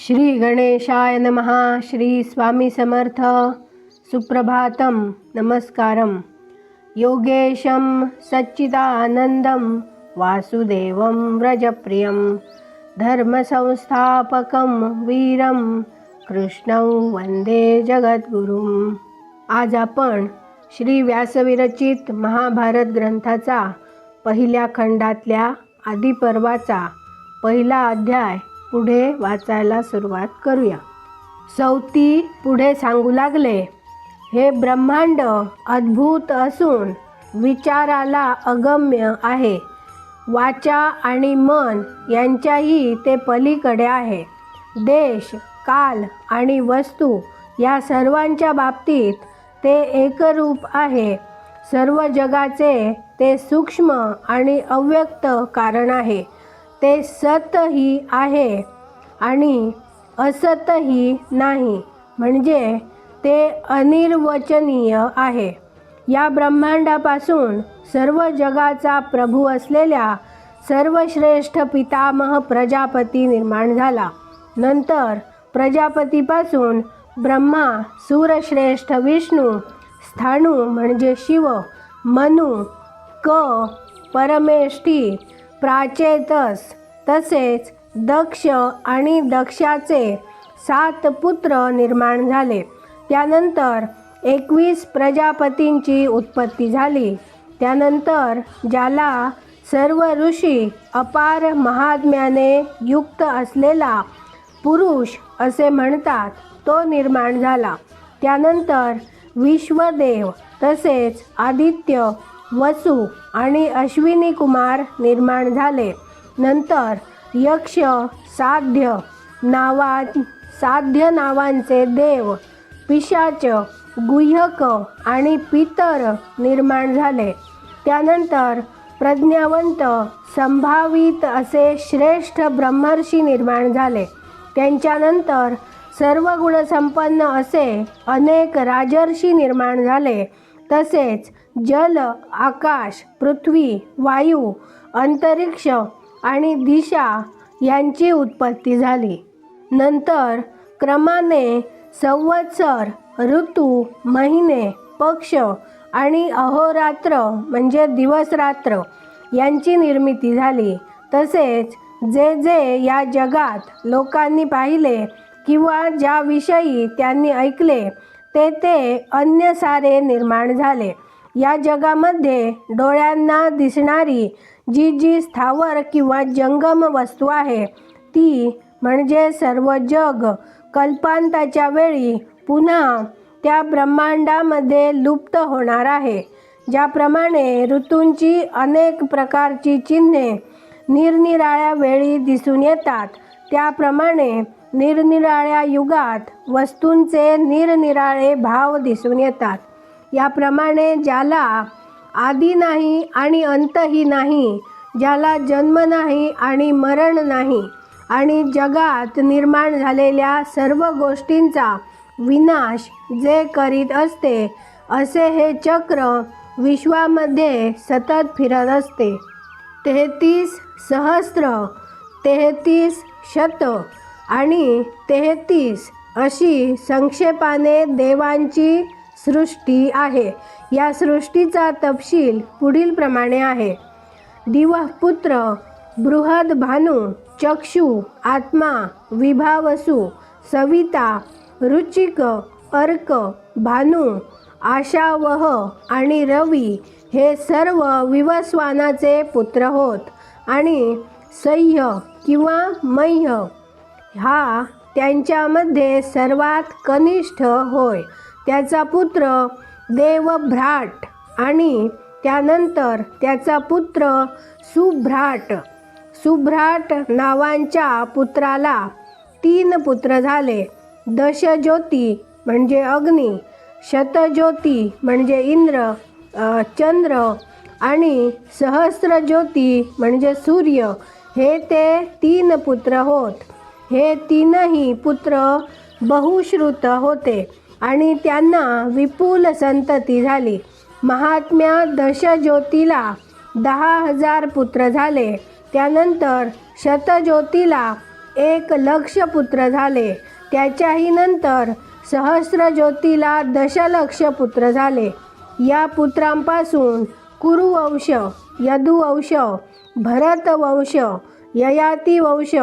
श्री गणेशाय नमः. श्री स्वामी समर्थ. सुप्रभातम. नमस्कारम. योगेशं सच्चिदानंदं वासुदेवं व्रजप्रियं धर्मसंस्थापकं वीरं कृष्णं वंदे जगद्गुरुं. आज आपण श्री व्यासविरचित महाभारत ग्रंथाचा पहिल्या खंडातल्या आदिपर्वाचा पहिला अध्याय पुढे वाचायला सुरुवात करूया. सौती पुढे सांगू लागले, हे ब्रह्मांड अद्भुत असून विचाराला अगम्य आहे. वाचा आणि मन यांच्याही ते पलीकडे आहे. देश, काल आणि वस्तू या सर्वांच्या बाबतीत ते एकरूप आहे. सर्व जगाचे ते सूक्ष्म आणि अव्यक्त कारण आहे. ते सतही आहे आणि असतही नाही, म्हणजे ते अनिर्वचनीय आहे. या ब्रह्मांडापासून सर्व जगाचा प्रभू असलेल्या सर्वश्रेष्ठ पितामह प्रजापती निर्माण झाला. नंतर प्रजापतीपासून ब्रह्मा, सूरश्रेष्ठ विष्णू, स्थाणू म्हणजे शिव, मनु, क, परमेष्ठी, प्राचेतस, तसेच दक्ष आणि दक्षाचे 7 पुत्र निर्माण झाले. त्यानंतर 21 प्रजापतींची उत्पत्ती झाली. त्यानंतर ज्याला सर्व ऋषी अपार महात्म्याने युक्त असलेला पुरुष असे म्हणतात, तो निर्माण झाला. त्यानंतर विश्वदेव, तसेच आदित्य, वसु आणि अश्विनी कुमार निर्माण झाले. नंतर यक्ष, साध्य नावांचे देव, पिशाच, गुह्यक आणि पितर निर्माण झाले. त्यानंतर प्रज्ञावंत, संभावित असे श्रेष्ठ ब्रह्मर्षी निर्माण झाले. त्यांच्यानंतर सर्व गुणसंपन्न असे अनेक राजर्षी निर्माण झाले. तसेच जल, आकाश, पृथ्वी, वायू, अंतरिक्ष आणि दिशा यांची उत्पत्ती झाली. नंतर क्रमाने संवत्सर, ऋतू, महिने, पक्ष आणि अहोरात्र म्हणजे दिवस रात्र यांची निर्मिती झाली. तसेच जे जे या जगात लोकांनी पाहिले किंवा ज्याविषयी त्यांनी ऐकले ते अन्य सारे निर्माण झाले. या जगामध्ये डोळ्यांना दिसणारी जी स्थावर किंवा जंगम वस्तू आहे, ती म्हणजे सर्व जग कल्पांताच्या वेळी पुन्हा त्या ब्रह्मांडामध्ये लुप्त होणार आहे. ज्याप्रमाणे ऋतूंची अनेक प्रकारची चिन्हे निरनिराळ्या वेळी दिसून येतात, त्याप्रमाणे निरनिराळ्या युगात वस्तूंचे निरनिराळे भाव दिसून येतात. याप्रमाणे ज्याला आदी नाही आणि अंतही नाही, ज्याला जन्म नाही आणि मरण नाही, आणि जगात निर्माण झालेल्या सर्व गोष्टींचा विनाश जे करीत असते, असे हे चक्र विश्वामध्ये सतत फिरत असते. 33 सहस्त्र, 33 शत आणि 33 अशी संक्षेपाने देवांची सृष्टी आहे. या सृष्टीचा तपशील पुढील प्रमाणे आहे. दिवपुत्र, बृहद भानु, चक्षु, आत्मा, विभावसु, सविता, रुचिक, अर्क, भानु, आशावह आणि रवी हे सर्व विवस्वानाचे पुत्र होत. आणि सह्य किंवा मह्य हा त्यांच्यामध्ये सर्वात कनिष्ठ होय. त्याचा पुत्र देवभ्राट आणि त्यानंतर त्याचा पुत्र सुभ्राट. सुभ्राट नावांच्या पुत्राला 3 पुत्र झाले. दशज्योती म्हणजे अग्नी, शतज्योती म्हणजे इंद्र, चंद्र आणि सहस्त्रज्योती म्हणजे सूर्य हे ते 3 पुत्र होत. हे 3ही पुत्र बहुश्रुत होते आणि त्यांना विपुल संतती झाली. महात्म्या दशज्योतीला 10,000 पुत्र झाले. त्यानंतर शतज्योतीला 1 लक्ष पुत्र झाले. त्याच्याही नंतर सहस्रज्योतीला दशलक्ष पुत्र झाले. या पुत्रांपासून कुरुवंश, यदुवंश, भरतवंश, ययाती वंश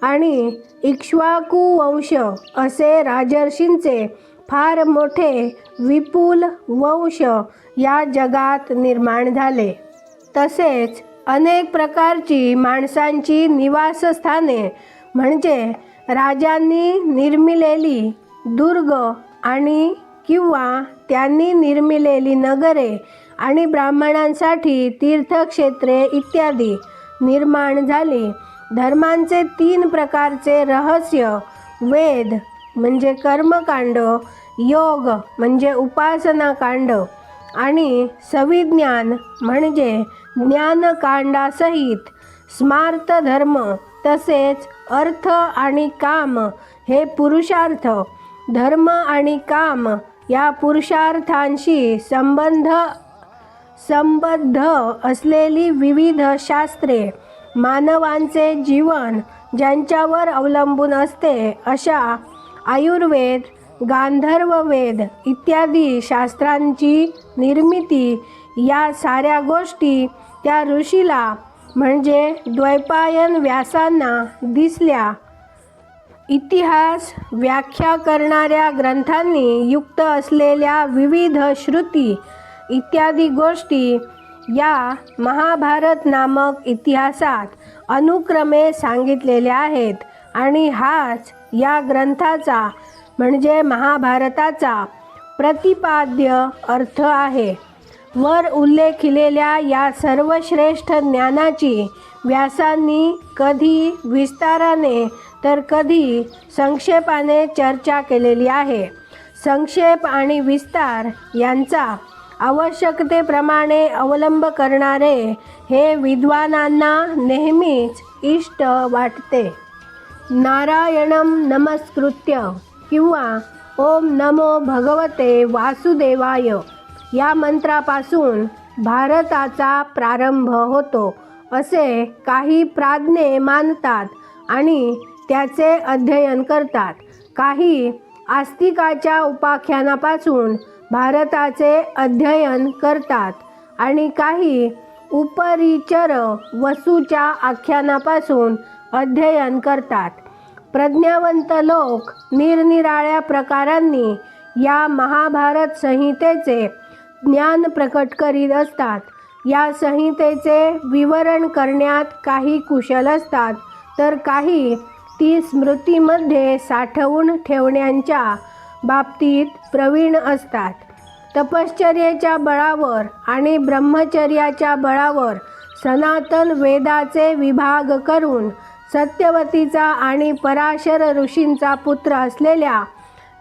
आणि इक्ष्वाकू वंश असे राजर्षींचे फार मोठे विपुल वंश या जगात निर्माण झाले. तसेच अनेक प्रकारची माणसांची निवासस्थाने म्हणजे राजांनी निर्मिलेली दुर्ग आणि किंवा त्यांनी निर्मिलेली नगरे आणि ब्राह्मणांसाठी तीर्थक्षेत्रे इत्यादी निर्माण झाली. धर्मांचे 3 प्रकारचे रहस्य, वेद म्हणजे कर्मकांड, योग म्हणजे उपासनाकांड आणि सविज्ञान म्हणजे ज्ञानकांडासहित स्मार्त धर्म, तसेच अर्थ आणि काम हे पुरुषार्थ. धर्म आणि काम या पुरुषार्थांशी संबद्ध असलेली विविध शास्त्रे, मानवांचे जीवन ज्यांच्यावर अवलंबून असते अशा आयुर्वेद, गांधर्ववेद इत्यादी शास्त्रांची निर्मिती या साऱ्या गोष्टी त्या ऋषीला म्हणजे द्वैपायन व्यासांना दिसल्या. इतिहास व्याख्या करणाऱ्या ग्रंथांनी युक्त असलेल्या विविध श्रुती इत्यादी गोष्टी या महाभारत नामक इतिहासात अनुक्रमे सांगितलेल्या आहेत आणि हाच या ग्रंथाचा म्हणजे महाभारताचा प्रतिपाद्य अर्थ आहे. वर उल्लेखिलेल्या या सर्वश्रेष्ठ ज्ञानाची व्यासांनी कधी विस्ताराने तर कधी संक्षेपाने चर्चा केलेली आहे. संक्षेप आणि विस्तार यांचा आवश्यकतेप्रमाणे अवलंब करणारे हे विद्वानांना नेहमीच इष्ट वाटते. नारायणं नमस्कृत्य किंवा ओम नमो भगवते वासुदेवाय या मंत्रापासून भारताचा प्रारंभ होतो असे काही प्राज्ञे मानतात आणि त्याचे अध्ययन करतात. काही आस्तिकाच्या उपाख्यानापासून भारताचे अध्ययन करतात आणि काही उपरिचर वसूच्या आख्यानापासून अध्ययन करतात. प्रज्ञावंत लोक निरनिराळ्या प्रकारांनी या महाभारत संहितेचे ज्ञान प्रकट करीत असतात. या संहितेचे विवरण करण्यात काही कुशल असतात तर काही ती स्मृतीमध्ये साठवून ठेवण्याच्या बाबतीत प्रवीण असतात. तपश्चर्येच्या बळावर आणि ब्रह्मचर्याच्या बळावर सनातन वेदाचे विभाग करून सत्यवतीचा आणि पराशर ऋषींचा पुत्र असलेल्या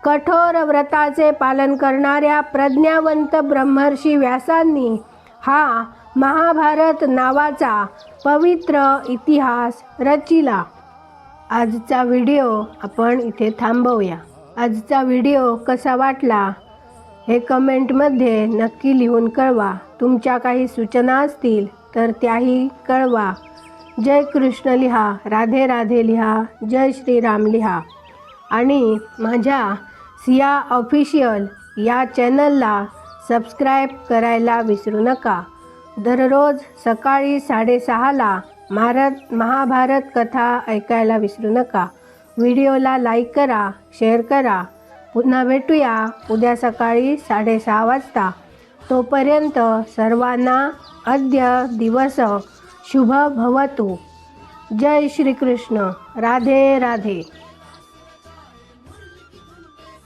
कठोर व्रताचे पालन करणाऱ्या प्रज्ञावंत ब्रह्मर्षी व्यासांनी हा महाभारत नावाचा पवित्र इतिहास रचिला. आजचा व्हिडिओ आपण इथे थांबवूया. आजचा व्हिडिओ कसा वाटला हे कमेंटमध्ये नक्की लिहून कळवा. तुमच्या काही सूचना असतील तर त्याही कळवा. जय कृष्ण लिहा, राधे राधे लिहा, जय श्रीराम लिहा आणि माझ्या सिया ऑफिशियल या चॅनलला सबस्क्राईब करायला विसरू नका. दररोज सकाळी 6:30ला महाभारत कथा ऐकायला विसरू नका. व्हिडिओला लाईक करा, शेअर करा. पुन्हा भेटूया उद्या सकाळी 6:30 वाजता. तोपर्यंत सर्वांना अद्य दिवस शुभ भवतु. जय श्री कृष्ण. राधे राधे.